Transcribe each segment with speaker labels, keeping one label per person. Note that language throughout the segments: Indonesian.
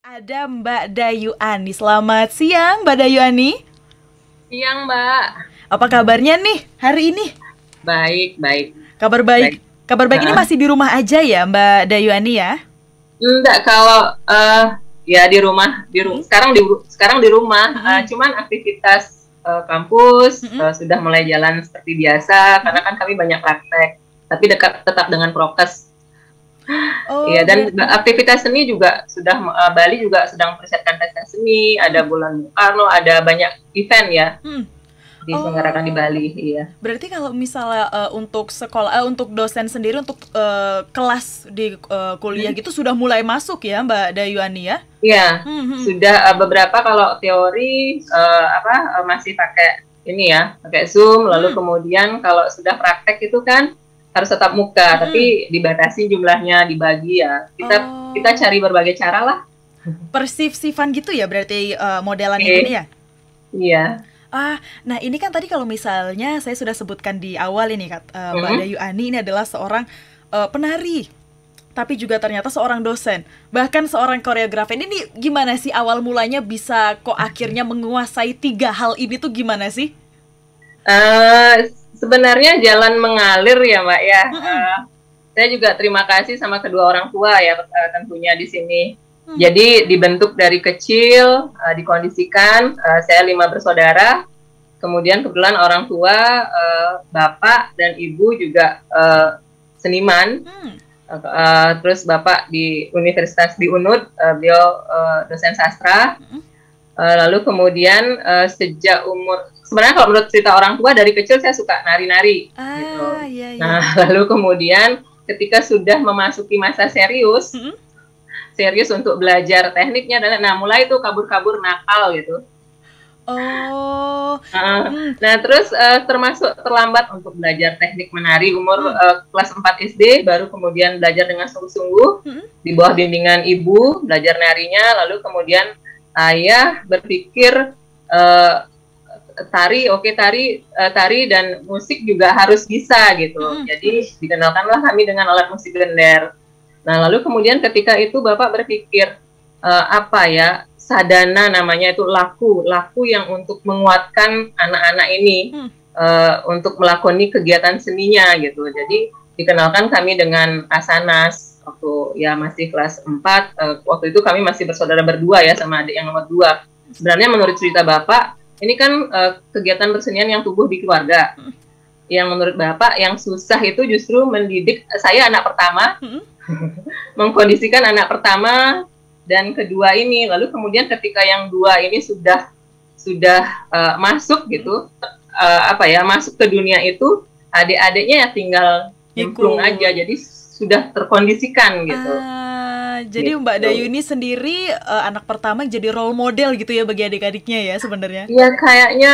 Speaker 1: Ada Mbak Dayu Ani. Selamat siang Mbak Dayu Ani.
Speaker 2: Siang, Mbak.
Speaker 1: Apa kabarnya nih hari ini?
Speaker 2: Baik, baik,
Speaker 1: Kabar baik.
Speaker 2: baik.
Speaker 1: Kabar baik ini
Speaker 2: Heeh.
Speaker 1: masih di rumah aja ya Mbak Dayu Ani ya?
Speaker 2: Enggak, kalau ya di rumah,
Speaker 1: Mm-mm.
Speaker 2: sekarang di rumah,
Speaker 1: Mm-mm.
Speaker 2: cuman aktivitas kampus
Speaker 1: Mm-mm.
Speaker 2: sudah mulai jalan seperti biasa karena
Speaker 1: Mm-mm.
Speaker 2: kan kami banyak praktek, tapi tetap dengan prokes. Iya,
Speaker 1: Oh
Speaker 2: dan
Speaker 1: berarti.
Speaker 2: aktivitas seni juga sudah Bali juga sedang mempersiapkan pentas seni,
Speaker 1: Mm.
Speaker 2: ada bulan Bung Karno, ada banyak event ya
Speaker 1: Mm.
Speaker 2: diselenggarakan di
Speaker 1: Oh
Speaker 2: Bali, iya.
Speaker 1: berarti kalau misalnya untuk sekolah, untuk dosen sendiri untuk kelas di kuliah
Speaker 2: Hmm.
Speaker 1: gitu sudah mulai masuk ya Mbak Dayu Ani ya?
Speaker 2: Iya,
Speaker 1: Hmm, hmm.
Speaker 2: sudah beberapa kalau teori masih pakai ini ya, pakai Zoom. Lalu
Speaker 1: Hmm,
Speaker 2: kemudian kalau sudah praktek itu kan harus tetap muka,
Speaker 1: hmm.
Speaker 2: tapi dibatasi jumlahnya, dibagi ya. Kita
Speaker 1: Oh,
Speaker 2: cari berbagai cara lah.
Speaker 1: persif-sifan gitu ya berarti modelannya gini
Speaker 2: Oke,
Speaker 1: ya?
Speaker 2: iya.
Speaker 1: Nah ini kan tadi kalau misalnya saya sudah sebutkan di awal ini Mbak
Speaker 2: Mhm.
Speaker 1: Dayu Ani ini adalah seorang penari, tapi juga ternyata seorang dosen, bahkan seorang koreografer. Ini gimana sih awal mulanya bisa kok akhirnya menguasai tiga hal ini tuh gimana sih?
Speaker 2: Eh, Sebenarnya jalan mengalir ya, Mbak ya.
Speaker 1: Mm-mm.
Speaker 2: Saya juga terima kasih sama kedua orang tua ya, tentunya di sini.
Speaker 1: Hmm.
Speaker 2: Jadi dibentuk dari kecil, dikondisikan. Saya 5 bersaudara. Kemudian kebetulan orang tua, bapak dan ibu juga seniman.
Speaker 1: Hmm.
Speaker 2: Terus bapak di universitas di UNUD, beliau dosen sastra.
Speaker 1: Mm-mm.
Speaker 2: Lalu kemudian sejak umur, sebenarnya kalau menurut cerita orang tua dari kecil saya suka nari-nari gitu.
Speaker 1: Iya iya.
Speaker 2: Nah, lalu kemudian ketika sudah memasuki masa serius,
Speaker 1: Mm-mm.
Speaker 2: serius untuk belajar tekniknya, dan nah mulai itu kabur-kabur nakal gitu.
Speaker 1: Oh. Hmm.
Speaker 2: Nah, terus termasuk terlambat untuk belajar teknik menari umur
Speaker 1: Hmm.
Speaker 2: kelas 4 SD, baru kemudian belajar dengan sungguh-sungguh
Speaker 1: Hmm.
Speaker 2: di bawah bimbingan ibu, belajar narinya. Lalu kemudian ayah berpikir eh, tari, oke, tari dan musik juga harus bisa gitu.
Speaker 1: Hmm.
Speaker 2: Jadi dikenalkanlah kami dengan alat musik gender. Nah, lalu kemudian ketika itu bapak berpikir apa ya, sadana namanya, itu laku yang untuk menguatkan anak-anak ini
Speaker 1: Hmm.
Speaker 2: untuk melakoni kegiatan seninya gitu. Jadi dikenalkan kami dengan asanas waktu ya masih kelas 4. Waktu itu kami masih bersaudara berdua ya sama adik yang nomor 2. Sebenarnya menurut cerita bapak, ini kan kegiatan bersenian yang tumbuh di keluarga. Yang menurut bapak yang susah itu justru mendidik saya, anak pertama,
Speaker 1: Hmm.
Speaker 2: mengkondisikan anak pertama dan kedua ini. Lalu kemudian ketika yang dua ini sudah masuk gitu, masuk ke dunia itu, adik-adiknya ya tinggal nyemplung
Speaker 1: Ikut.
Speaker 2: aja, jadi sudah terkondisikan gitu.
Speaker 1: Jadi Mbak Dayu
Speaker 2: Gitu.
Speaker 1: ini sendiri anak pertama yang jadi role model gitu ya bagi adik-adiknya ya sebenarnya.
Speaker 2: Ya kayaknya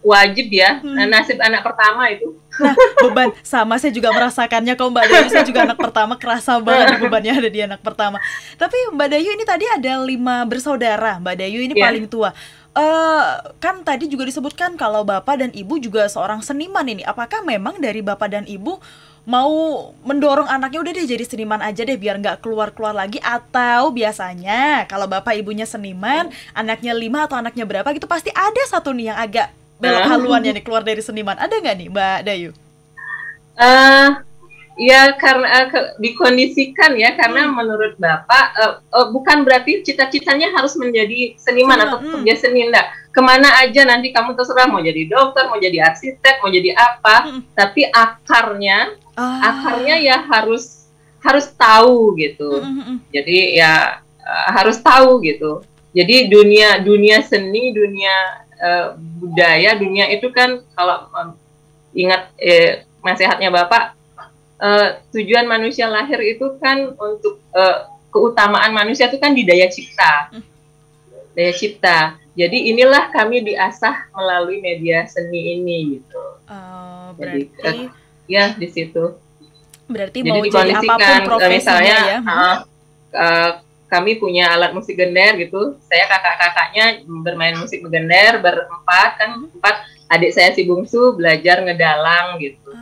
Speaker 2: wajib ya. Nah,
Speaker 1: Hmm.
Speaker 2: nasib anak pertama itu.
Speaker 1: Nah, beban sama saya juga merasakannya kok Mbak Dayu. Saya juga anak pertama, kerasa banget nih bebannya ada di anak pertama. Tapi Mbak Dayu ini tadi ada 5 bersaudara. Mbak Dayu ini
Speaker 2: Ya.
Speaker 1: paling tua. Kan tadi juga disebutkan kalau Bapak dan Ibu juga seorang seniman ini. Apakah memang dari Bapak dan Ibu mau mendorong anaknya udah deh jadi seniman aja deh biar nggak keluar-keluar lagi, atau biasanya kalau Bapak ibunya seniman, anaknya 5 atau anaknya berapa gitu pasti ada satu nih yang agak belok haluannya nih keluar dari seniman. Ada nggak nih Mbak Dayu?
Speaker 2: Eh, Ya karena dikondisikan ya, karena
Speaker 1: Hmm.
Speaker 2: menurut bapak bukan berarti cita-citanya harus menjadi seniman
Speaker 1: Seniman.
Speaker 2: atau kerja seni, enggak. Kemana aja nanti kamu terserah, mau jadi dokter, mau jadi arsitek, mau jadi apa,
Speaker 1: Hmm.
Speaker 2: tapi akarnya
Speaker 1: Ah.
Speaker 2: ya harus tahu gitu.
Speaker 1: Hmm, hmm, hmm.
Speaker 2: Jadi ya harus tahu gitu. Jadi dunia seni, dunia budaya, dunia itu kan kalau ingat nasihatnya bapak, tujuan manusia lahir itu kan untuk keutamaan manusia itu kan di daya cipta, daya cipta. Jadi inilah kami diasah melalui media seni ini gitu. Jadi
Speaker 1: Berarti
Speaker 2: ya di situ.
Speaker 1: mau
Speaker 2: Jadi
Speaker 1: jadi apapun
Speaker 2: dikondisikan
Speaker 1: profesinya
Speaker 2: misalnya
Speaker 1: ya. Hmm.
Speaker 2: uh, kami punya alat musik gender gitu. Saya kakak-kakaknya bermain musik gender berempat kan,
Speaker 1: Hmm.
Speaker 2: 4. Adik saya si bungsu belajar ngedalang gitu.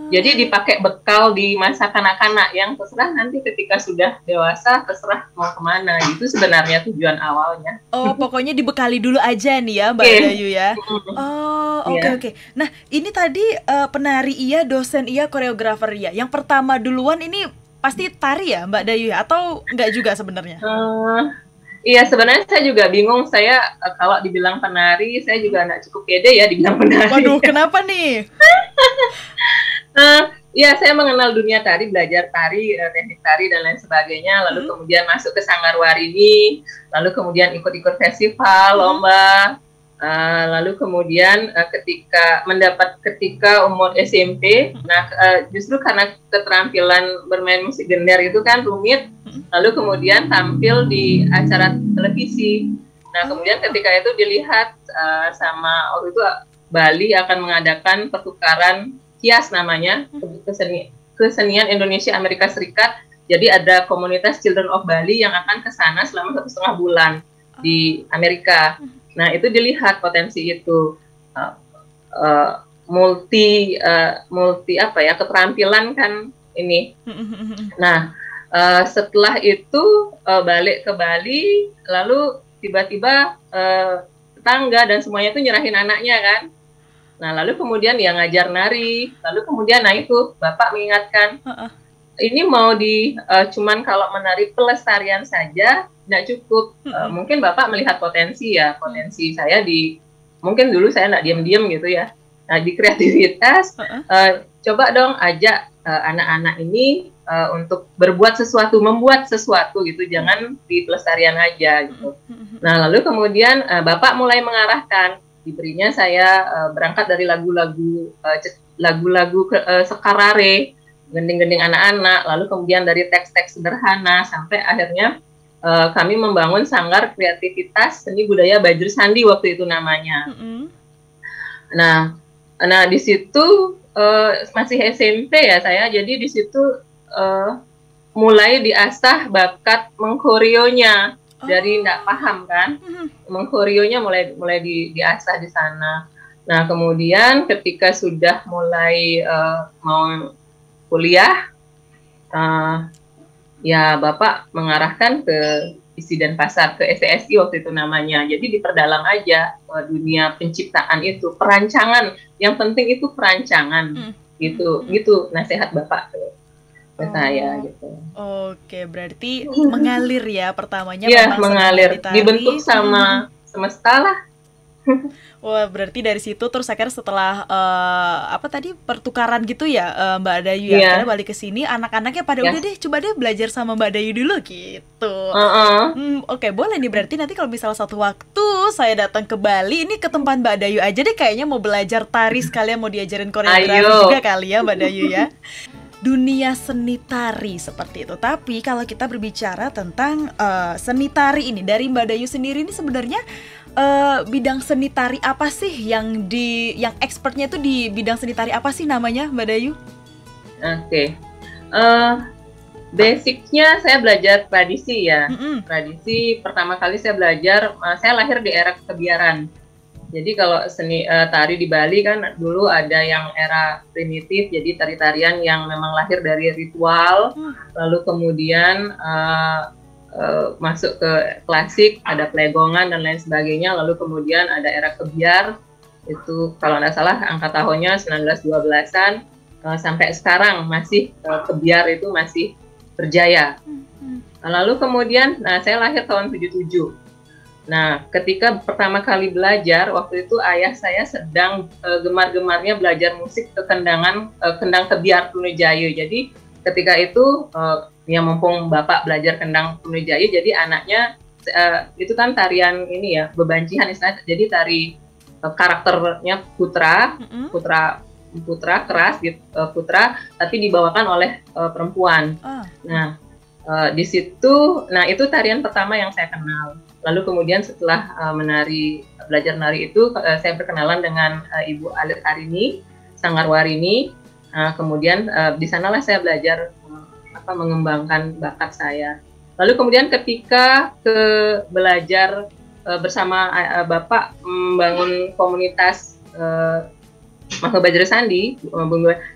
Speaker 2: Jadi dipakai bekal di masa kanak-kanak, yang terserah nanti ketika sudah dewasa terserah mau kemana. Itu sebenarnya tujuan awalnya.
Speaker 1: Oh, pokoknya dibekali dulu aja nih ya, Mbak
Speaker 2: Oke.
Speaker 1: Dayu ya. Oh, oke
Speaker 2: Ya.
Speaker 1: oke. Nah, ini tadi penari iya, dosen iya, koreografer iya. Yang pertama duluan ini pasti tari ya, Mbak Dayu ya? Atau enggak juga sebenarnya?
Speaker 2: Iya, sebenarnya saya juga bingung. Saya kalau dibilang penari, saya juga nggak cukup pede ya dibilang penari.
Speaker 1: Waduh, kenapa nih?
Speaker 2: Ya, saya mengenal dunia tari, belajar tari, teknik tari dan lain sebagainya. Lalu kemudian masuk ke Sanggarwarini, lalu kemudian ikut-ikut festival, lomba. Lalu kemudian ketika umur SMP, justru karena keterampilan bermain musik gender itu kan rumit, lalu kemudian tampil di acara televisi. Nah, kemudian ketika itu dilihat sama waktu itu Bali akan mengadakan pertukaran Kias namanya, kesenian Indonesia Amerika Serikat. Jadi ada komunitas Children of Bali yang akan ke sana selama 1,5 bulan di Amerika. Nah, itu dilihat potensi itu multi apa ya, keterampilan kan ini. Nah, setelah itu balik ke Bali, lalu tiba-tiba tetangga dan semuanya itu nyerahin anaknya kan. Nah, lalu kemudian dia ngajar nari, lalu kemudian itu Bapak mengingatkan, ini mau cuman kalau menari pelestarian saja nggak cukup. Mungkin Bapak melihat potensi saya mungkin dulu saya nggak diam-diam gitu ya. Nah, di kreativitas, coba dong ajak anak-anak ini untuk berbuat sesuatu, membuat sesuatu gitu, jangan di pelestarian aja gitu. Nah, lalu kemudian Bapak mulai mengarahkan, diberinya saya berangkat dari lagu-lagu sekarare, gending-gending anak-anak, lalu kemudian dari teks-teks sederhana, sampai akhirnya kami membangun Sanggar Kreativitas Seni Budaya Bajur Sandi waktu itu namanya. Nah, di situ masih SMP ya saya, jadi di situ mulai diasah bakat mengkoreonya. Dari nggak paham kan, mengkoreonya mulai diasah di sana. Nah, kemudian ketika sudah mulai mau kuliah, ya Bapak mengarahkan ke Isi dan Pasar, ke STSI waktu itu namanya. Jadi diperdalam aja dunia penciptaan itu, perancangan. Yang penting itu perancangan, gitu nasihat Bapak ke saya gitu.
Speaker 1: Oke, berarti mengalir ya pertamanya.
Speaker 2: Iya, mengalir, dibentuk sama semesta lah.
Speaker 1: Wah, berarti dari situ terus akhirnya setelah apa tadi, pertukaran gitu ya, Mbak Dayu ya, akhirnya balik ke sini, anak-anaknya pada udah deh, coba deh belajar sama Mbak Dayu dulu gitu. Oke, boleh nih, berarti nanti kalau misal satu waktu saya datang ke Bali, ini ke tempat Mbak Dayu aja deh, kayaknya mau belajar tari sekalian mau diajarin koreografi juga kali ya Mbak Dayu ya. Dunia seni tari seperti itu. Tapi kalau kita berbicara tentang seni tari ini, dari Mbak Dayu sendiri ini sebenarnya bidang seni tari apa sih yang expertnya itu di bidang seni tari apa sih namanya, Mbak Dayu?
Speaker 2: Oke. Basicnya saya belajar tradisi ya. Tradisi pertama kali saya belajar, saya lahir di era kebiaran. Jadi kalau seni tari di Bali kan dulu ada yang era primitif, jadi tari-tarian yang memang lahir dari ritual, lalu kemudian masuk ke klasik, ada plegongan dan lain sebagainya, lalu kemudian ada era kebiar, itu kalau nggak salah angka tahunnya 1912-an, sampai sekarang masih kebiar itu masih berjaya. Lalu kemudian, saya lahir tahun 77. Nah, ketika pertama kali belajar, waktu itu ayah saya sedang gemar-gemarnya belajar musik ke kendang kebiar Trunojayo. Jadi ketika itu, ya mumpung Bapak belajar kendang Trunojayo, jadi anaknya, itu kan tarian ini ya, bebancihan istilahnya, jadi tari karakternya putra keras gitu, putra, tapi dibawakan oleh perempuan. Nah, di situ, itu tarian pertama yang saya kenal. Lalu kemudian setelah belajar nari itu, saya berkenalan dengan Ibu Alit Arini, Sanggarwarini. Kemudian di sanalah saya belajar mengembangkan bakat saya. Lalu kemudian ketika belajar bersama Bapak membangun komunitas Maha Bajra Sandi,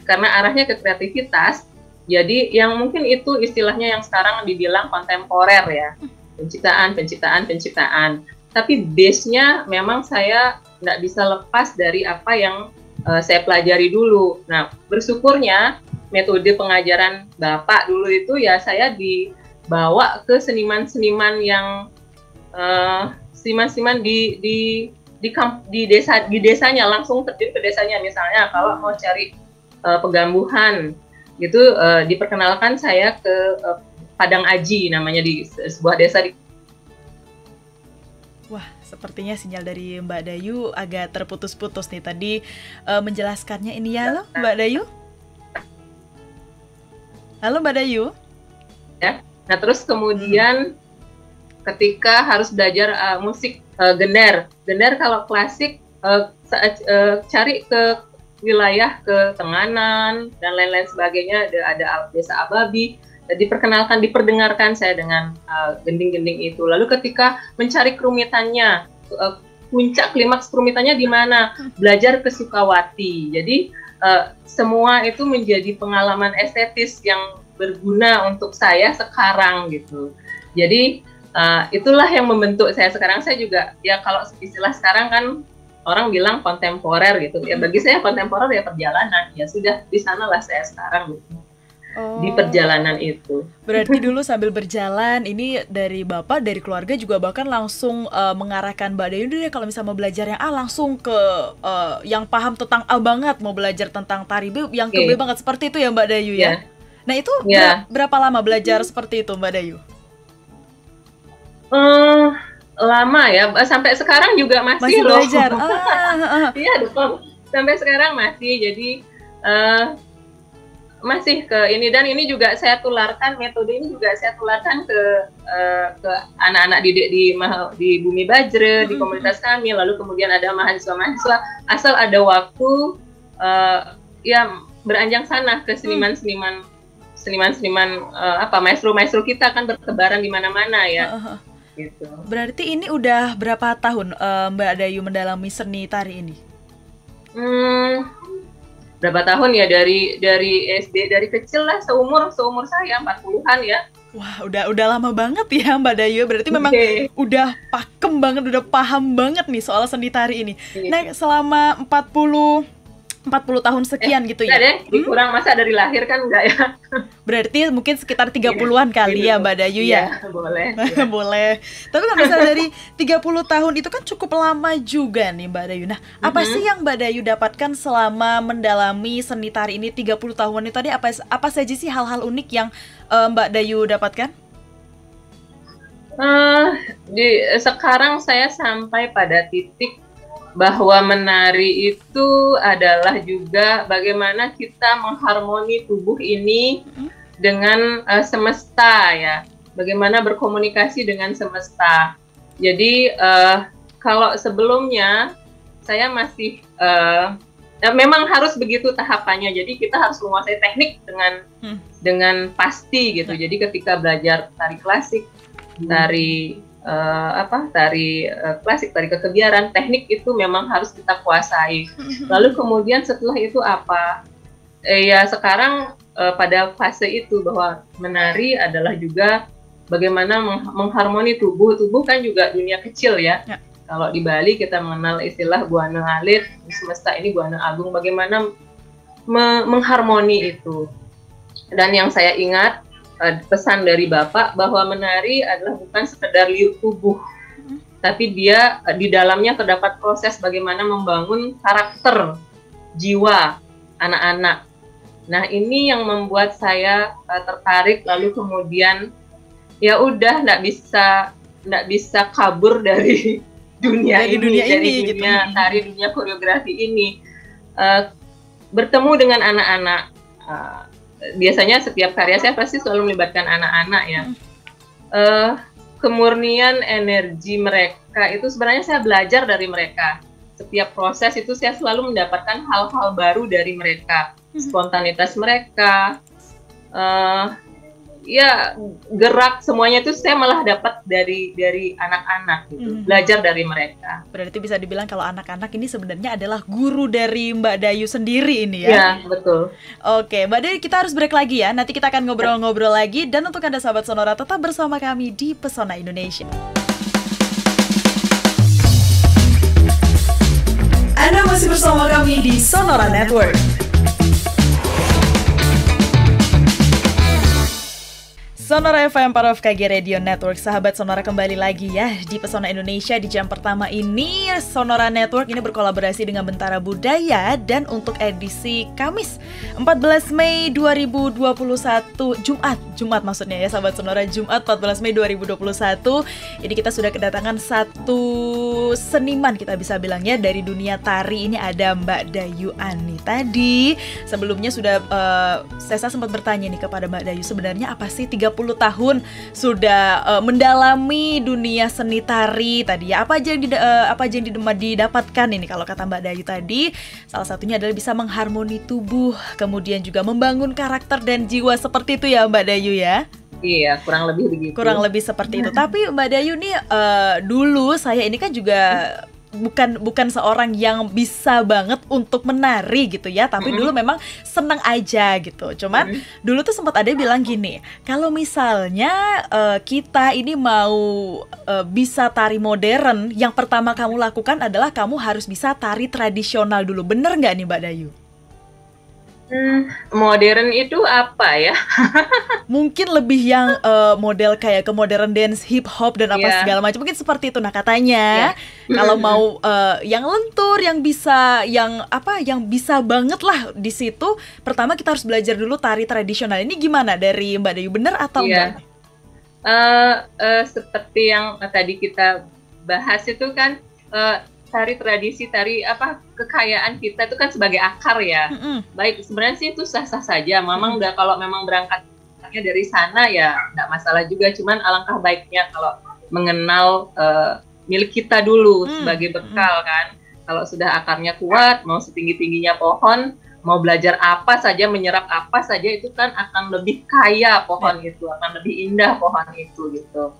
Speaker 2: karena arahnya ke kreativitas. Jadi yang mungkin itu istilahnya yang sekarang dibilang kontemporer ya, penciptaan. Tapi base-nya memang saya nggak bisa lepas dari apa yang saya pelajari dulu. Nah, bersyukurnya metode pengajaran Bapak dulu itu ya saya dibawa ke seniman-seniman yang seniman-seniman di desanya, langsung terjun ke desanya. Misalnya kalau mau cari pegambuhan gitu, diperkenalkan saya ke Padang Aji namanya, di sebuah desa di.
Speaker 1: Wah, sepertinya sinyal dari Mbak Dayu agak terputus-putus nih tadi menjelaskannya ini ya, halo Mbak Dayu. Halo Mbak Dayu.
Speaker 2: Ya. Nah, terus kemudian ketika harus belajar musik gender kalau klasik cari ke wilayah ke Tenganan dan lain-lain sebagainya, ada desa Ababi, diperdengarkan saya dengan gending-gending itu. Lalu ketika mencari kerumitannya, puncak klimaks kerumitannya di mana, belajar ke Sukawati. Jadi semua itu menjadi pengalaman estetis yang berguna untuk saya sekarang gitu. Jadi itulah yang membentuk saya sekarang. Saya juga ya, kalau istilah sekarang kan orang bilang kontemporer gitu. Ya bagi saya kontemporer ya perjalanan. Ya sudah, di sanalah saya sekarang gitu. Di perjalanan itu.
Speaker 1: Berarti dulu sambil berjalan, ini dari Bapak, dari keluarga juga bahkan langsung mengarahkan Mbak Dayu deh, kalau misalnya mau belajar yang A langsung ke yang paham tentang A banget, mau belajar tentang tari B yang ke B banget, seperti itu ya Mbak Dayu ya. Nah itu berapa lama belajar seperti itu Mbak Dayu?
Speaker 2: Lama ya, sampai sekarang juga masih loh.
Speaker 1: Belajar.
Speaker 2: Iya, sampai sekarang masih. Jadi masih ke ini, dan ini juga saya tularkan, metode ini juga saya tularkan ke anak-anak didik di Bumi Bajra, di komunitas kami. Lalu kemudian ada mahasiswa-mahasiswa, asal ada waktu ya beranjang sana ke seniman-seniman maestro-maestro kita kan bertebaran di mana-mana ya. Gitu.
Speaker 1: Berarti ini udah berapa tahun Mbak Dayu mendalami seni tari ini?
Speaker 2: Berapa tahun ya, dari SD, dari kecil lah, seumur saya 40-an ya.
Speaker 1: Wah, udah lama banget ya Mbak Dayu. Berarti memang udah pakem banget, udah paham banget nih soal seni tari ini. Nah, selama 40 tahun sekian gitu ya.
Speaker 2: Deh, kurang, masa dari lahir kan enggak ya.
Speaker 1: Berarti mungkin sekitar 30-an kali ya Mbak Dayu ya.
Speaker 2: Boleh.
Speaker 1: Boleh. Tapi kalau misalnya dari 30 tahun itu kan cukup lama juga nih Mbak Dayu. Nah, apa sih yang Mbak Dayu dapatkan selama mendalami seni tari ini 30 tahun ini tadi? Apa saja sih hal-hal unik yang Mbak Dayu dapatkan?
Speaker 2: Sekarang saya sampai pada titik bahwa menari itu adalah juga bagaimana kita mengharmoni tubuh ini dengan semesta ya, bagaimana berkomunikasi dengan semesta. Jadi kalau sebelumnya saya masih memang harus begitu tahapannya, jadi kita harus menguasai teknik dengan pasti gitu. Jadi ketika belajar tari klasik, tari klasik, tari kekebiaran, teknik itu memang harus kita kuasai. Lalu kemudian setelah itu apa? Ya sekarang pada fase itu bahwa menari adalah juga bagaimana mengharmoni tubuh. Tubuh kan juga dunia kecil ya. Kalau di Bali kita mengenal istilah buana alit, semesta ini buana agung. Bagaimana mengharmoni itu. Dan yang saya ingat, pesan dari Bapak bahwa menari adalah bukan sekedar liuk tubuh, tapi dia di dalamnya terdapat proses bagaimana membangun karakter jiwa anak-anak. Nah, ini yang membuat saya tertarik, lalu kemudian ya udah nggak bisa kabur dari dunia ini, tari, dunia koreografi ini. Bertemu dengan anak-anak. Biasanya setiap karya saya pasti selalu melibatkan anak-anak ya. Kemurnian energi mereka itu sebenarnya saya belajar dari mereka. Setiap proses itu saya selalu mendapatkan hal-hal baru dari mereka. Spontanitas mereka, ya gerak semuanya itu saya malah dapat dari anak-anak gitu, belajar dari mereka.
Speaker 1: Berarti bisa dibilang kalau anak-anak ini sebenarnya adalah guru dari Mbak Dayu sendiri ini ya?
Speaker 2: Ya, betul.
Speaker 1: Oke, Mbak Dayu, kita harus break lagi ya. Nanti kita akan ngobrol-ngobrol lagi. Dan untuk Anda sahabat Sonora, tetap bersama kami di Pesona Indonesia. Anda masih bersama kami di Sonora Network. Sonora FM, part of KG Radio Network. Sahabat Sonora, kembali lagi ya di Pesona Indonesia di jam pertama ini. Sonora Network ini berkolaborasi dengan Bentara Budaya. Dan untuk edisi Kamis 14 Mei 2021, Jumat maksudnya ya sahabat Sonora, Jumat 14 Mei 2021. Ini kita sudah kedatangan satu seniman, kita bisa bilang ya, dari dunia tari. Ini ada Mbak Dayu Ani. Tadi sebelumnya sudah saya sempat bertanya nih kepada Mbak Dayu, sebenarnya apa sih 30 tahun sudah mendalami dunia seni tari tadi ya, apa aja yang didapatkan ini kalau kata Mbak Dayu tadi, salah satunya adalah bisa mengharmoni tubuh, kemudian juga membangun karakter dan jiwa, seperti itu ya Mbak Dayu ya.
Speaker 2: Iya, kurang lebih begitu.
Speaker 1: Kurang lebih seperti itu. Tapi Mbak Dayu nih dulu saya ini kan juga bukan seorang yang bisa banget untuk menari gitu ya, tapi dulu memang senang aja gitu. Cuman dulu tuh sempat ada bilang gini, kalau misalnya kita ini mau bisa tari modern, yang pertama kamu lakukan adalah kamu harus bisa tari tradisional dulu. Bener nggak nih Mbak Dayu?
Speaker 2: Modern itu apa ya?
Speaker 1: Mungkin lebih yang model kayak ke modern dance, hip hop dan apa segala macam, mungkin seperti itu. Nah katanya kalau mau yang lentur, yang bisa, yang bisa banget lah di situ, pertama kita harus belajar dulu tari tradisional. Ini gimana dari Mbak Dayu, bener atau enggak?
Speaker 2: Seperti yang tadi kita bahas itu kan, tari tradisi, tari kekayaan kita itu kan sebagai akar ya. Baik, sebenarnya sih itu sah-sah saja. Memang kalau memang berangkatnya dari sana ya nggak masalah juga. Cuman alangkah baiknya kalau mengenal milik kita dulu sebagai bekal kan. Kalau sudah akarnya kuat, mau setinggi-tingginya pohon, mau belajar apa saja, menyerap apa saja, itu kan akan lebih kaya pohon itu, akan lebih indah pohon itu gitu.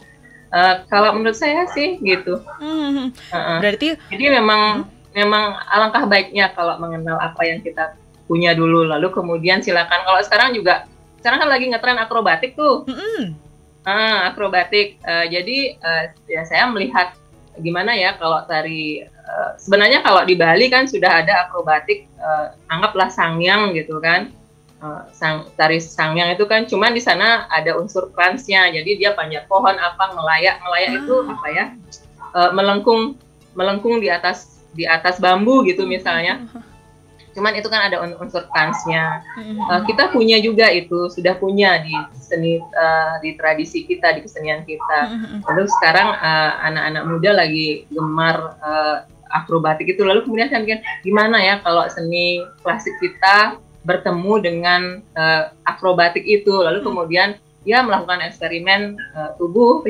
Speaker 2: Kalau menurut saya sih gitu.
Speaker 1: Berarti
Speaker 2: jadi memang alangkah baiknya kalau mengenal apa yang kita punya dulu, lalu kemudian silakan. Kalau sekarang kan lagi ngetren akrobatik tuh. Akrobatik. Jadi ya saya melihat gimana ya kalau tari. Sebenarnya kalau di Bali kan sudah ada akrobatik, anggaplah sangyang gitu kan. Tari sangyang itu kan cuman di sana ada unsur kransnya, jadi dia panjat pohon ngelayak itu melengkung di atas bambu gitu misalnya, cuman itu kan ada unsur kransnya. Kita punya juga itu, sudah punya di seni, di tradisi kita, di kesenian kita. Lalu sekarang anak-anak muda lagi gemar akrobatik itu, lalu kemudian saya pikir gimana ya kalau seni klasik kita bertemu dengan akrobatik itu, lalu kemudian dia melakukan eksperimen tubuh,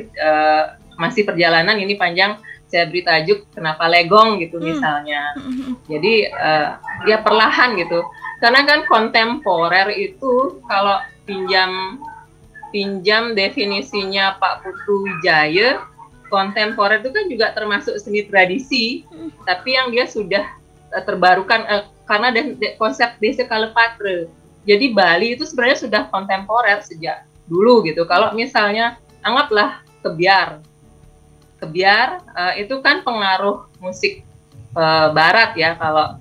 Speaker 2: masih perjalanan ini panjang, saya beri tajuk kenapa legong gitu misalnya. Jadi dia perlahan gitu, karena kan kontemporer itu kalau pinjam definisinya Pak Putu Wijaya, kontemporer itu kan juga termasuk seni tradisi, tapi yang dia sudah terbarukan karena konsep desa Kalepatre. Jadi Bali itu sebenarnya sudah kontemporer sejak dulu gitu. Kalau misalnya anggaplah kebiar itu kan pengaruh musik barat ya, kalau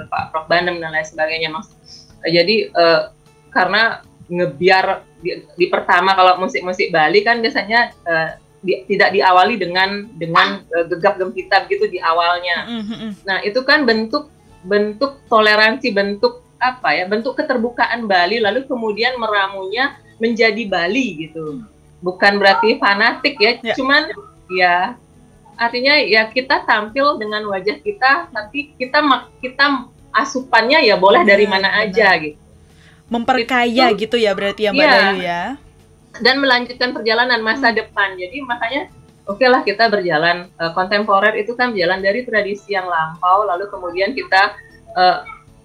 Speaker 2: Pak Prof Bandem dan lain sebagainya mas. Jadi karena ngebiar di pertama, kalau musik Bali kan biasanya tidak diawali dengan gegap gempita gitu di awalnya. Nah itu kan bentuk toleransi, bentuk keterbukaan Bali, lalu kemudian meramunya menjadi Bali gitu. Bukan berarti fanatik ya, cuman ya artinya ya kita tampil dengan wajah kita, tapi kita asupannya ya boleh dari mana aja gitu.
Speaker 1: Memperkaya gitu ya berarti ya Mbak Dayu ya.
Speaker 2: Dan melanjutkan perjalanan masa depan. Jadi makanya oke lah kita berjalan kontemporer itu kan berjalan dari tradisi yang lampau, lalu kemudian kita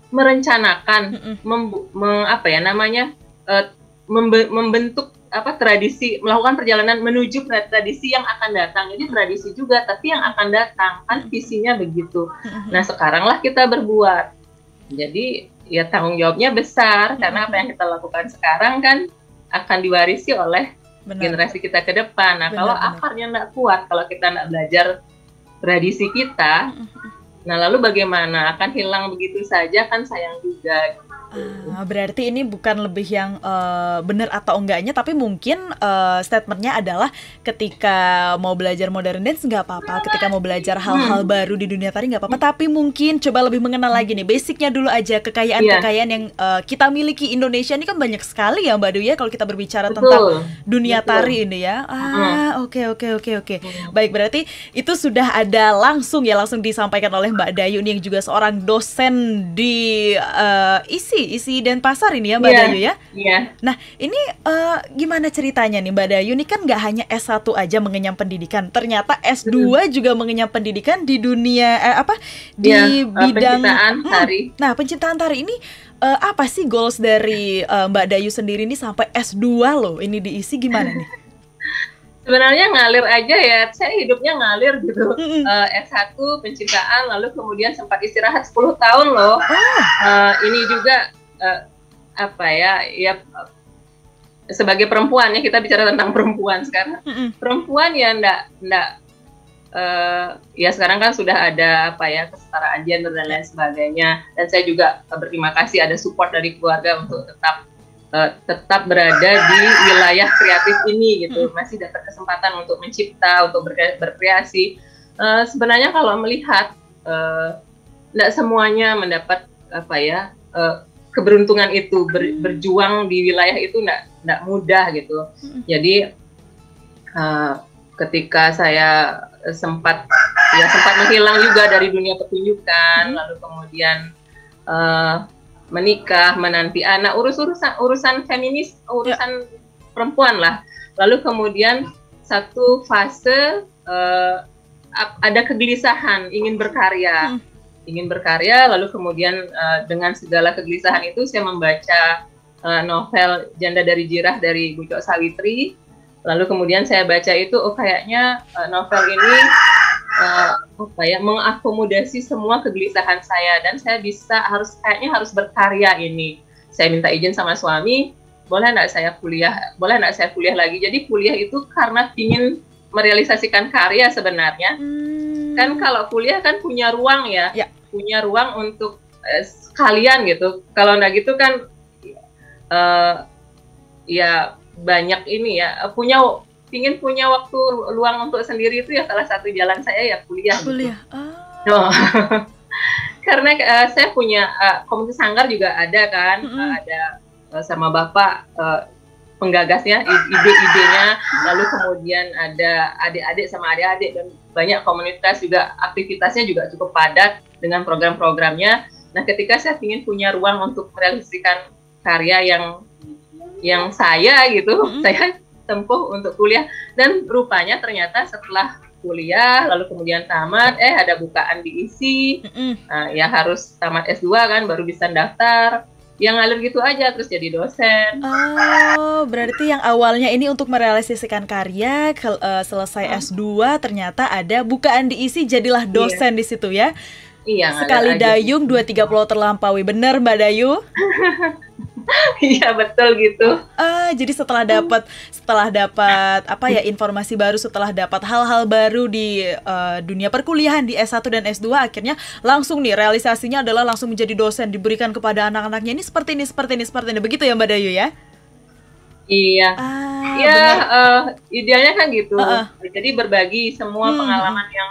Speaker 2: merencanakan membentuk tradisi, melakukan perjalanan menuju tradisi yang akan datang. Jadi tradisi juga, tapi yang akan datang, kan visinya begitu. Nah, sekaranglah kita berbuat. Jadi ya tanggung jawabnya besar, karena apa yang kita lakukan sekarang kan akan diwarisi oleh generasi kita ke depan. Nah, kalau akarnya nggak kuat, kalau kita nggak belajar tradisi kita, nah lalu bagaimana? Akan hilang begitu saja, kan sayang juga.
Speaker 1: Berarti ini bukan lebih yang benar atau enggaknya, tapi mungkin statementnya adalah ketika mau belajar modern dance nggak apa-apa, ketika mau belajar hal-hal baru di dunia tari nggak apa-apa, tapi mungkin coba lebih mengenal lagi nih basicnya dulu aja, kekayaan-kekayaan yang kita miliki. Indonesia ini kan banyak sekali ya Mbak Dewi ya, kalau kita berbicara tentang dunia tari ini ya. Oke. Baik, berarti itu sudah ada langsung disampaikan oleh Mbak Dayu nih, yang juga seorang dosen di isi Denpasar ini ya Mbak Dayu ya. Nah ini gimana ceritanya nih Mbak Dayu? Ini kan nggak hanya S1 aja mengenyam pendidikan, ternyata S2 juga mengenyam pendidikan di dunia di bidang
Speaker 2: penciptaan tari.
Speaker 1: Nah, penciptaan tari ini apa sih goals dari Mbak Dayu sendiri nih sampai S2 loh ini diisi, gimana nih?
Speaker 2: Sebenarnya ngalir aja ya, saya hidupnya ngalir gitu. S1 penciptaan, lalu kemudian sempat istirahat 10 tahun loh. Ini juga ya sebagai perempuan ya, kita bicara tentang perempuan sekarang. Perempuan ya ya sekarang kan sudah ada kesetaraan gender dan lain sebagainya. Dan saya juga berterima kasih ada support dari keluarga untuk tetap berada di wilayah kreatif ini gitu, masih dapat kesempatan untuk mencipta, untuk berkreasi. Sebenarnya kalau melihat tidak semuanya mendapat keberuntungan itu, berjuang di wilayah itu tidak mudah gitu. Jadi ketika saya sempat menghilang juga dari dunia pertunjukan, lalu kemudian menikah, menanti anak, urusan feminis, urusan perempuan lah. Lalu kemudian satu fase ada kegelisahan, ingin berkarya, lalu kemudian dengan segala kegelisahan itu saya membaca novel Janda dari Jirah dari Bu Cok Sawitri. Lalu kemudian saya baca itu, kayaknya novel ini mengakomodasi semua kegelisahan saya, dan saya kayaknya harus berkarya ini. Saya minta izin sama suami, boleh nggak saya kuliah lagi. Jadi kuliah itu karena ingin merealisasikan karya sebenarnya. Kan kalau kuliah kan punya ruang punya ruang untuk sekalian gitu. Kalau nggak gitu kan ya banyak ini ya, ingin punya waktu luang untuk sendiri, itu ya salah satu jalan saya ya kuliah. Gitu. Karena saya punya komunitas sanggar juga ada kan, ada sama Bapak penggagasnya, ide-idenya, lalu kemudian ada adik-adik sama adik-adik, dan banyak komunitas juga, aktivitasnya juga cukup padat dengan program-programnya. Nah, ketika saya ingin punya ruang untuk merealisasikan karya yang saya gitu, saya tempuh untuk kuliah. Dan rupanya ternyata setelah kuliah lalu kemudian tamat, ada bukaan di ISI, ya harus tamat S2 kan baru bisa daftar. Yang ngalir gitu aja terus jadi dosen.
Speaker 1: Berarti yang awalnya ini untuk merealisasikan karya, selesai S2 ternyata ada bukaan di ISI, jadilah dosen di situ ya. Sekali dayung 2-3 pulau terlampaui, bener Mbak Dayu?
Speaker 2: Iya betul gitu.
Speaker 1: Jadi setelah dapat informasi baru, setelah dapat hal-hal baru di dunia perkuliahan di S1 dan S2, akhirnya langsung nih realisasinya adalah langsung menjadi dosen, diberikan kepada anak-anaknya ini seperti ini, begitu ya Mbak Dayu ya?
Speaker 2: Iya. Idealnya kan gitu. Jadi berbagi semua pengalaman yang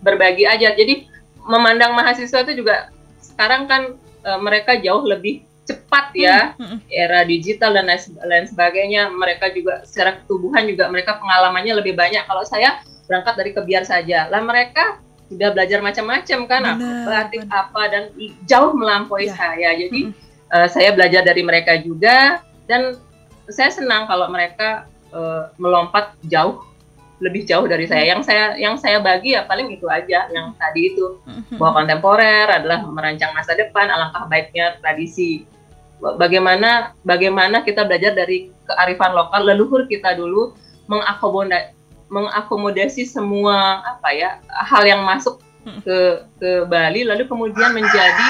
Speaker 2: berbagi aja. Jadi memandang mahasiswa itu juga sekarang kan mereka jauh lebih cepat ya, era digital dan lain sebagainya. Mereka juga secara ketubuhan juga mereka pengalamannya lebih banyak. Kalau saya berangkat dari kebiar saja, lah mereka sudah belajar macam-macam kan, batik apa, dan jauh melampaui saya. Jadi saya belajar dari mereka juga, dan saya senang kalau mereka melompat lebih jauh dari saya. Yang saya bagi ya paling itu aja, yang tadi itu, bahwa kontemporer adalah merancang masa depan, alangkah baiknya tradisi. bagaimana kita belajar dari kearifan lokal leluhur kita dulu, mengakomodasi semua hal yang masuk ke Bali, lalu kemudian menjadi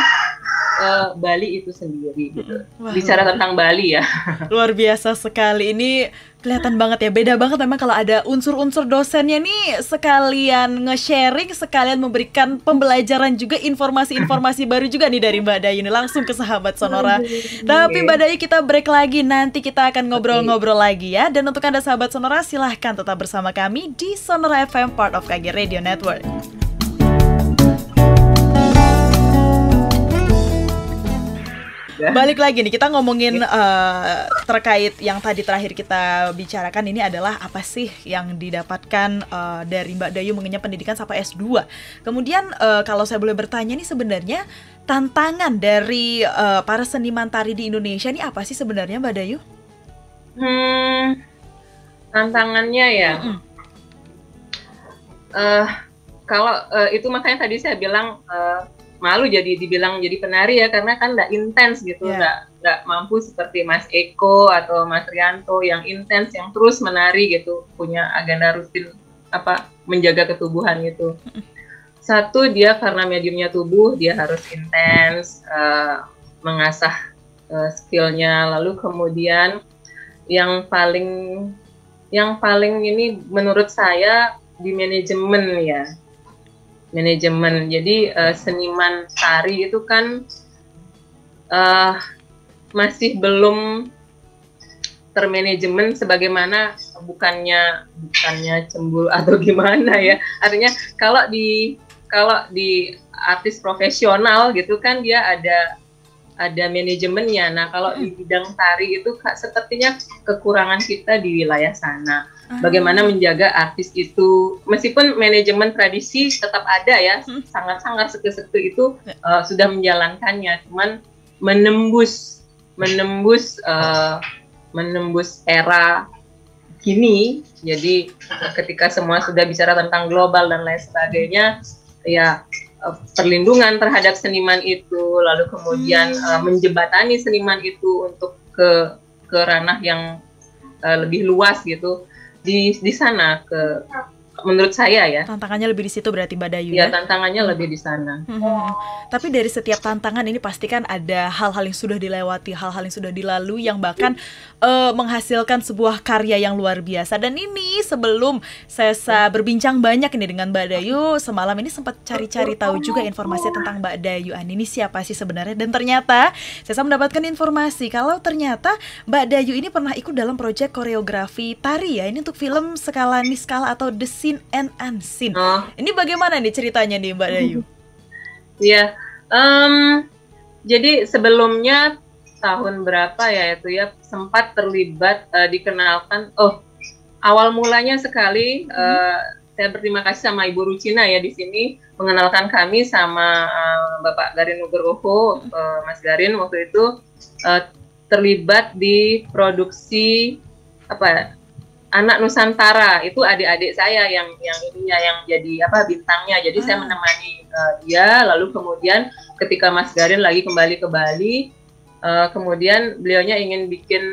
Speaker 2: Bali itu sendiri gitu.
Speaker 1: Wah,
Speaker 2: Bicara tentang Bali ya.
Speaker 1: luar biasa sekali. Ini kelihatan banget ya, beda banget memang kalau ada unsur-unsur dosennya nih, sekalian nge-sharing, sekalian memberikan pembelajaran juga, informasi-informasi baru juga nih dari Mbak Dayu nih, langsung ke sahabat Sonora. Tapi Mbak Dayu, kita break lagi, nanti kita akan ngobrol-ngobrol lagi ya. Dan untuk Anda sahabat Sonora, silahkan tetap bersama kami di Sonora FM, part of KG Radio Network. Balik lagi nih, kita ngomongin terkait yang tadi terakhir kita bicarakan, ini adalah apa sih yang didapatkan dari Mbak Dayu mengenyam pendidikan sampai S2. Kemudian kalau saya boleh bertanya nih, sebenarnya tantangan dari para seniman tari di Indonesia ini apa sih sebenarnya, Mbak Dayu?
Speaker 2: Tantangannya ya, kalau itu makanya tadi saya bilang malu dibilang jadi penari ya, karena kan nggak intens gitu, nggak mampu seperti Mas Eko atau Mas Rianto yang intens, yang terus menari gitu, punya agenda rutin menjaga ketubuhan gitu. Satu, dia karena mediumnya tubuh, dia harus intens mengasah skillnya. Lalu kemudian yang paling ini menurut saya di manajemen ya. Manajemen. Jadi seniman tari itu kan masih belum termanajemen, sebagaimana bukannya cemburu atau gimana ya. Artinya kalau di artis profesional gitu kan dia ada manajemennya. Nah, kalau di bidang tari itu sepertinya kekurangan kita di wilayah sana. Bagaimana menjaga artis itu, meskipun manajemen tradisi tetap ada ya, sangat-sangat sekte-sekte itu sudah menjalankannya, cuman menembus era kini. Jadi ketika semua sudah bicara tentang global dan lain sebagainya, ya perlindungan terhadap seniman itu, lalu kemudian menjembatani seniman itu untuk ke ranah yang lebih luas gitu. Di sana menurut saya ya.
Speaker 1: Tantangannya lebih di situ berarti, Mbak Dayu
Speaker 2: ya? Tantangannya lebih di sana.
Speaker 1: Tapi dari setiap tantangan ini pastikan ada hal-hal yang sudah dilewati, hal-hal yang sudah dilalui, yang bahkan menghasilkan sebuah karya yang luar biasa. Dan ini sebelum saya berbincang banyak ini dengan Mbak Dayu, semalam ini sempat cari-cari tahu juga informasi tentang Mbak Dayu ini siapa sih sebenarnya. Dan ternyata saya mendapatkan informasi kalau ternyata Mbak Dayu ini pernah ikut dalam proyek koreografi tari ya. Ini untuk film skala niskala atau The Scene and Unseen. Ini bagaimana nih ceritanya nih, Mbak Dayu?
Speaker 2: Iya, jadi sebelumnya tahun berapa ya itu ya, sempat terlibat dikenalkan. Awal mulanya sekali saya berterima kasih sama Ibu Rucina ya di sini mengenalkan kami sama Bapak Garin Nugroho, Mas Garin waktu itu terlibat di produksi Anak Nusantara. Itu adik-adik saya yang jadi bintangnya. Jadi saya menemani dia. Lalu kemudian ketika Mas Garin lagi kembali ke Bali, kemudian beliaunya ingin bikin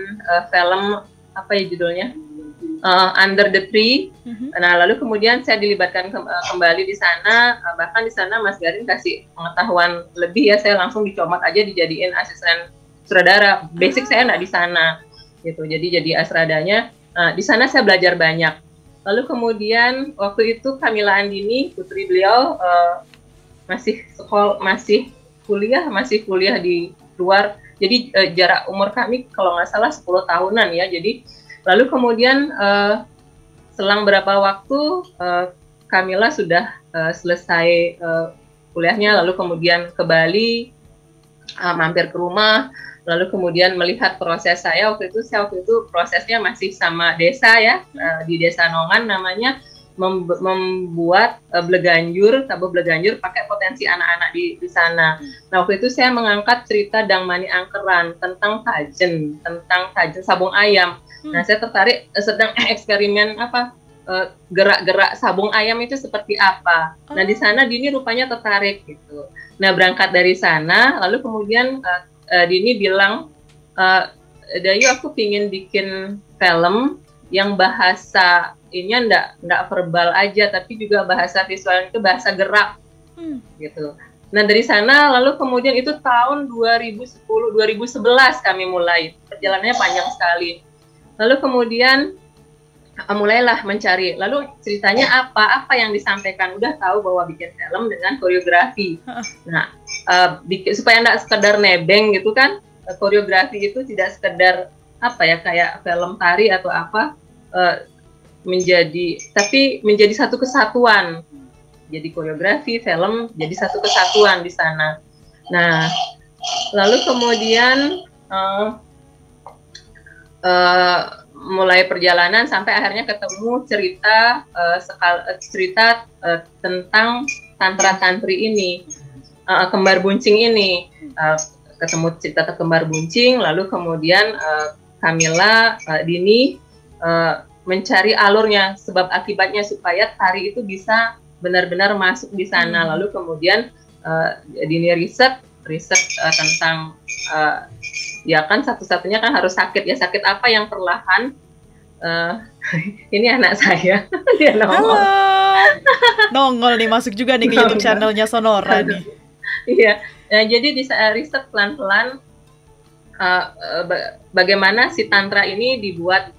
Speaker 2: film judulnya Under the Tree. Nah, lalu kemudian saya dilibatkan kembali di sana. Bahkan di sana Mas Garin kasih pengetahuan lebih ya. Saya langsung dicomot aja dijadiin asisten sutradara. Basic saya nggak di sana gitu. Jadi asradanya. Di sana saya belajar banyak. Lalu kemudian waktu itu Kamila Andini, putri beliau, masih kuliah di luar. Jadi jarak umur kami kalau nggak salah 10 tahunan ya. Jadi lalu kemudian selang berapa waktu Kamila sudah selesai kuliahnya, lalu kemudian ke Bali, mampir ke rumah. Lalu kemudian melihat proses saya waktu itu prosesnya masih sama desa ya, di Desa Nongan namanya, membuat tabuh Bleganjur pakai potensi anak-anak di sana. Nah, waktu itu saya mengangkat cerita Dangmani Angkeran tentang tajen sabung ayam. Nah, saya tertarik, sedang eksperimen gerak-gerak sabung ayam itu seperti apa. Nah, di sana Dini rupanya tertarik gitu. Nah, berangkat dari sana, lalu kemudian Dini bilang uh, Dayu, aku pingin bikin film yang bahasa ini ndak verbal aja, tapi juga bahasa visual, itu bahasa gerak gitu. Nah dari sana lalu kemudian itu tahun 2010-2011 kami mulai, perjalanannya panjang sekali. Lalu kemudian mulailah mencari, lalu ceritanya apa yang disampaikan, udah tahu bahwa bikin film dengan koreografi. Nah supaya nggak sekedar nebeng gitu kan, koreografi itu tidak sekedar apa ya kayak film tari atau apa, tapi menjadi satu kesatuan. Jadi koreografi, film jadi satu kesatuan di sana. Nah, lalu kemudian mulai perjalanan sampai akhirnya ketemu cerita tentang tantra tantri ini, kembar buncing ini. Ketemu cerita kembar buncing, lalu kemudian Camilla, Dini mencari alurnya, sebab akibatnya supaya tari itu bisa benar-benar masuk di sana. Lalu kemudian Dini riset tentang ya kan satu-satunya kan harus sakit, ya sakit apa yang perlahan. Ini anak saya dia nongol.
Speaker 1: Nongol nih, masuk juga nih ke YouTube channelnya Sonora nih.
Speaker 2: Iya, nah, jadi di riset pelan-pelan bagaimana si tantra ini dibuat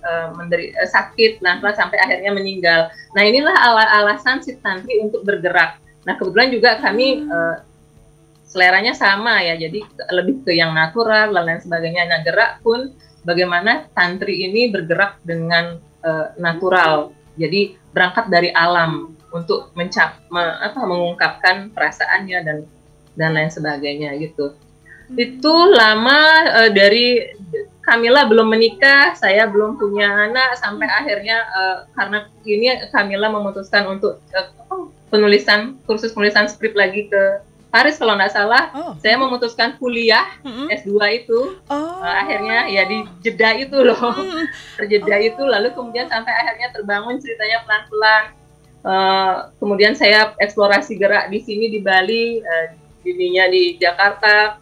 Speaker 2: sakit pelan-pelan sampai akhirnya meninggal. Nah inilah alasan si tantri untuk bergerak. Nah kebetulan juga kami seleranya sama ya, jadi lebih ke yang natural dan lain sebagainya. Nah gerak pun bagaimana tantri ini bergerak dengan natural. Jadi berangkat dari alam untuk mengungkapkan perasaannya dan lain sebagainya gitu. Itu lama dari Camilla belum menikah, saya belum punya anak, sampai akhirnya karena ini Camilla memutuskan untuk kursus penulisan skrip lagi ke Paris kalau nggak salah. Saya memutuskan kuliah S2 itu, akhirnya ya di jeda itu loh, terjeda itu, lalu kemudian sampai akhirnya terbangun ceritanya pelan-pelan. Kemudian saya eksplorasi gerak di sini di Bali, dininya di Jakarta,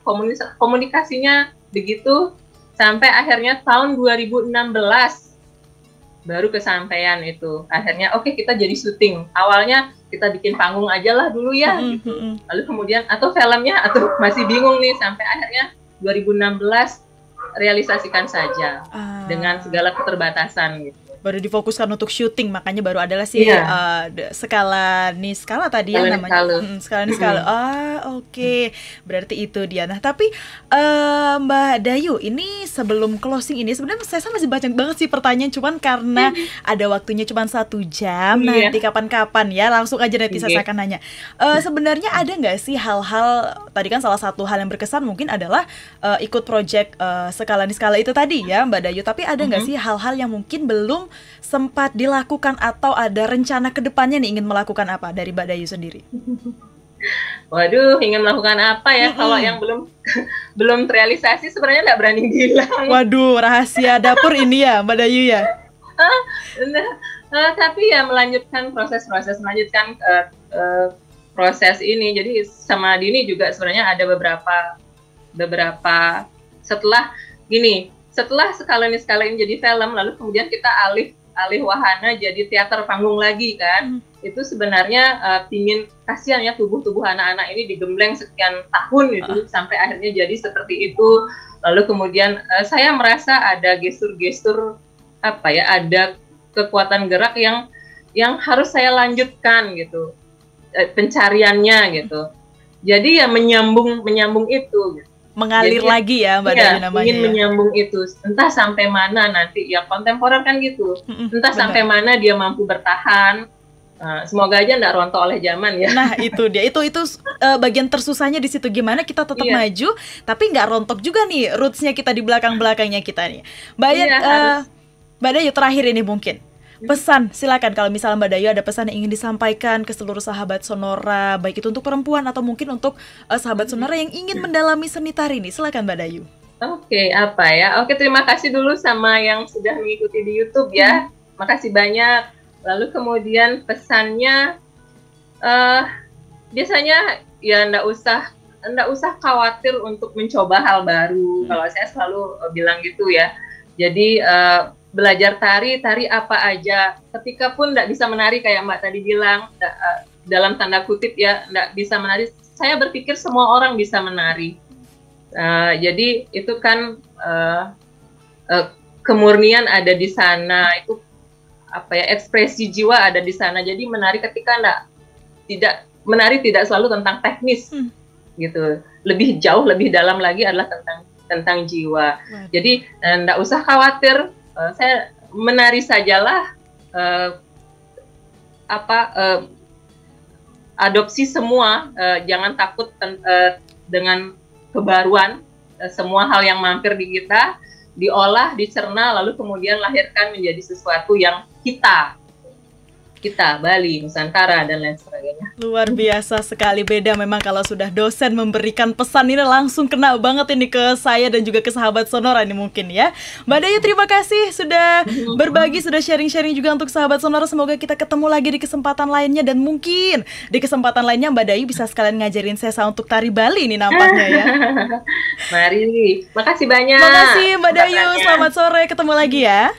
Speaker 2: komunikasinya begitu sampai akhirnya tahun 2016 baru kesampaian itu. Akhirnya oke, kita jadi syuting. Awalnya kita bikin panggung aja lah dulu ya gitu. Lalu kemudian atau filmnya atau masih bingung nih, sampai akhirnya 2016 realisasikan saja dengan segala keterbatasan gitu.
Speaker 1: Baru difokuskan untuk syuting, makanya baru adalah si skala Niskala tadi ya namanya. Skala Niskala. Oke. Berarti itu dia. Nah, tapi Mbak Dayu, ini sebelum closing ini sebenarnya saya masih banyak banget sih pertanyaan, cuman karena ada waktunya cuma 1 jam. Nanti kapan-kapan ya langsung aja nanti saya akan nanya. Sebenarnya ada nggak sih hal-hal, tadi kan salah satu hal yang berkesan mungkin adalah ikut project Skala Niskala itu tadi ya Mbak Dayu, tapi ada nggak sih hal-hal yang mungkin belum sempat dilakukan atau ada rencana ke depannya nih, ingin melakukan apa dari Mbak Dayu sendiri?
Speaker 2: Waduh, ingin melakukan apa ya? Kalau yang belum terrealisasi sebenarnya nggak berani bilang.
Speaker 1: Waduh, rahasia dapur ini ya Mbak Dayu ya?
Speaker 2: Tapi ya melanjutkan proses ini. Jadi sama Dini juga sebenarnya ada beberapa setelah Skala ini jadi film, lalu kemudian kita alih wahana jadi teater panggung lagi kan. Itu sebenarnya pingin, kasihan ya tubuh anak-anak ini digembleng sekian tahun gitu, sampai akhirnya jadi seperti itu. Lalu kemudian saya merasa ada gestur-gestur ada kekuatan gerak yang harus saya lanjutkan gitu, pencariannya gitu. Jadi ya menyambung itu gitu.
Speaker 1: Mengalir jadi, lagi ya Mbak Dayu namanya.
Speaker 2: Ingin menyambung itu, entah sampai mana nanti ya, kontemporer kan gitu, entah sampai mana dia mampu bertahan. Semoga aja nggak rontok oleh zaman ya.
Speaker 1: Nah itu dia, itu bagian tersusahnya di situ, gimana kita tetap maju tapi nggak rontok juga nih rootsnya kita di belakangnya kita nih. Mbak Dayu terakhir ini mungkin pesan, silakan kalau misalnya Mbak Dayu ada pesan yang ingin disampaikan ke seluruh sahabat Sonora, baik itu untuk perempuan atau mungkin untuk sahabat Sonora yang ingin mendalami seni tari ini, silakan Mbak Dayu.
Speaker 2: Oke, terima kasih dulu sama yang sudah mengikuti di YouTube ya. Makasih banyak. Lalu kemudian pesannya biasanya ya nggak usah enggak usah khawatir untuk mencoba hal baru. Kalau saya selalu bilang gitu ya. Jadi belajar tari apa aja. Ketika pun enggak bisa menari kayak Mbak tadi bilang, dalam tanda kutip ya, enggak bisa menari. Saya berpikir semua orang bisa menari. Jadi itu kan kemurnian ada di sana, itu apa ya, ekspresi jiwa ada di sana. Jadi menari ketika menari tidak selalu tentang teknis gitu, lebih jauh, lebih dalam lagi adalah tentang jiwa. Jadi enggak usah khawatir, saya menari sajalah, adopsi semua, jangan takut dengan kebaruan, semua hal yang mampir di kita diolah, dicerna, lalu kemudian lahirkan menjadi sesuatu yang kita Bali, Nusantara, dan lain sebagainya.
Speaker 1: Luar biasa sekali, beda memang kalau sudah dosen memberikan pesan ini langsung kena banget ini ke saya dan juga ke sahabat Sonora ini mungkin ya. Mbak Dayu, terima kasih sudah berbagi, sudah sharing-sharing juga untuk sahabat Sonora. Semoga kita ketemu lagi di kesempatan lainnya, dan mungkin di kesempatan lainnya Mbak Dayu bisa sekalian ngajarin Sesa untuk tari Bali ini nampaknya ya.
Speaker 2: Mari, makasih banyak.
Speaker 1: Makasih Mbak Dayu, selamat sore, ketemu lagi ya.